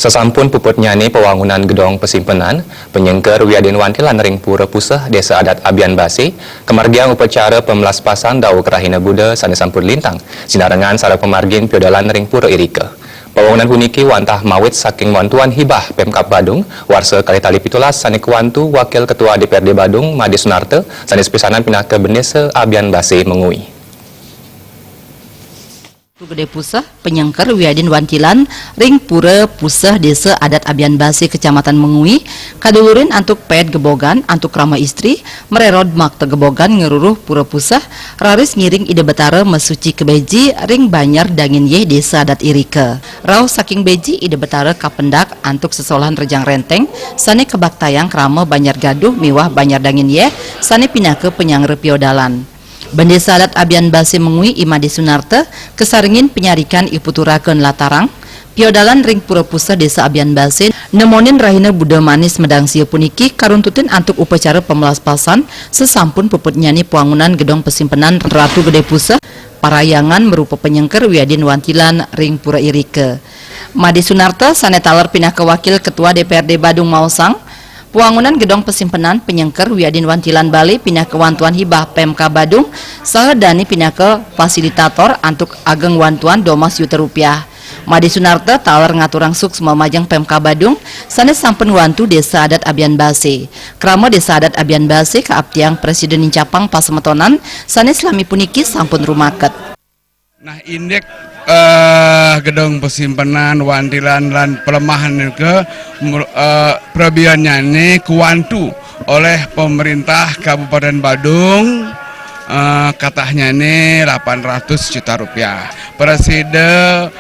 Sesampun puput nyani pewangunan gedong pesimpenan, penyengker Wiadin Wantilan ring Pura Puseh Desa Adat Abian Basi, kemargian upacara pemelaspasan Dau Kerahina Buddha sane sampun lintang, sinarengan sareng pemargin piodalan ring Pura Irike. Pewangunan puniki wantah mawit saking wantuan hibah Pemkab Badung, warsa kali tali pitulas sane kewantu Wakil Ketua DPRD Badung Made Sunarte, sane sepisanan pindah ke Desa Abian Basi mengui. Gede Puseh, penyengker Wiadin Wantilan, ring Pura Puseh Desa Adat Abian Basi Kecamatan Mengui, kadulurin antuk pet gebogan, antuk rama istri, mererod makta gebogan ngeruruh Pura Puseh, raris ngiring ide betara mesuci ke beji, ring Banyar Dangin Ye Desa Adat Irike. Rau saking beji ide betara kapendak antuk sesolahan rejang renteng, sane kebak tayang krama Banyar Gaduh miwah Banyar Dangin Ye, sane pindah ke penyangre piodalan. Desa Adat Abian Basi Mengui Made Sunarte kesaringin penyarikan iputurakeun latarang piodalan ring Pura Puseh Desa Abian Basi nemonin rahina Buddha manis medang sieu puniki karuntutin antuk upacara pemelaspasan sesampun puput nyani pewangunan gedong pesimpenan Ratu Gede Puseh parayangan merupa penyengker Wiadin Wantilan ring Pura Irike. Made Sunarte sane taler pindah ke Wakil Ketua DPRD Badung Mausang. Pewangunan gedong pesimpenan penyengker Wiadin Wantilan Bali pindah ke wantuan hibah Pemkab Badung, sahedani pindah ke fasilitator antuk ageng wantuan 12 juta rupiah. Made Sunarte taler ngaturang suksma majang Pemkab Badung, sanes sampun wantu Desa Adat Abian Basi. Krama Desa Adat Abian Basi kaaptiang Presiden Incapang Pasemetonan, sanes lami puniki sampun rumaket. Nah indek gedong pesimpenan Wantilan lan pelemahan ke perebiannya ini kuantu oleh pemerintah Kabupaten Badung katanya ini 800 juta rupiah. Presiden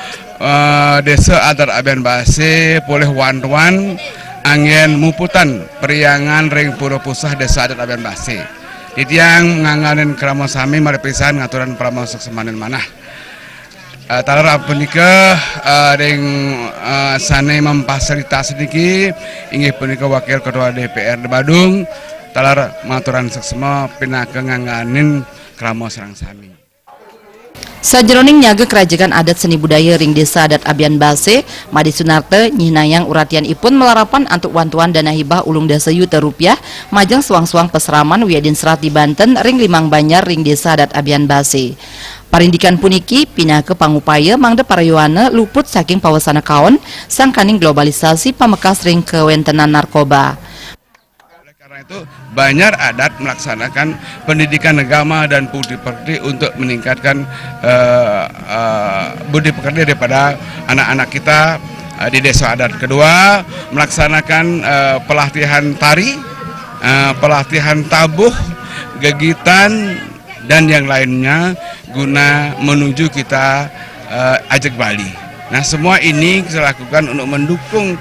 Desa Adat Abian Basi boleh wantuan angin muputan periangan ring Pura Puseh Desa Adat Abian Basi. Ditiang nganganin kerama sami maripisan ngaturan pramasuk semanen manah. Talar punika ring sane memfasilitasi niki inggih punika Wakil Ketua DPRD Badung talar maturan seksema pinake nganganin krama sareng sami. Sajroning nyaga kerajaan adat seni budaya ring Desa Adat Abian Basi, Made Sunarte nyihnayang uratian ipun melarapan antuk wantuan dana hibah ulung dasa yuta rupiah majang suang-suang peseraman Wiadin Serat di Banten ring Limang Banyar ring Desa Adat Abian Basi. Parindikan puniki pindah ke pangupaya mangde parayoana luput saking pawasana kaon sangkaning globalisasi pamekas ring kewentenan narkoba. Oleh karena itu Banyar Adat melaksanakan pendidikan agama dan budi pekerti untuk meningkatkan budi pekerti daripada anak-anak kita di desa adat. Kedua, melaksanakan pelatihan tari, pelatihan tabuh, gegitan dan yang lainnya guna menuju kita ajak Bali. Nah semua ini kita lakukan untuk mendukung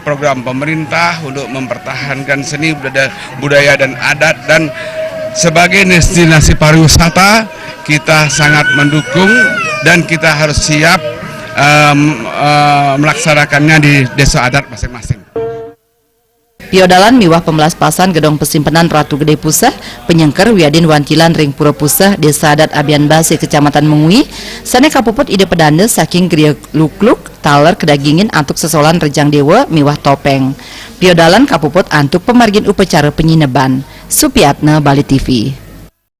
program pemerintah untuk mempertahankan seni budaya dan adat, dan sebagai destinasi pariwisata kita sangat mendukung dan kita harus siap melaksanakannya di desa adat masing-masing. Piodalan miwah pemelaspasan gedong pesimpenan Ratu Gede Puseh, penyengker Wiadin Wantilan ring Pura Puseh Desa Adat Abian Basi Kecamatan Mengui, sane kapuput ide pedande saking geria luk-luk taler kedagingin antuk sesolan rejang dewa miwah topeng. Piodalan kapuput antuk pemargin upacara penyineban. Supiatna Bali TV.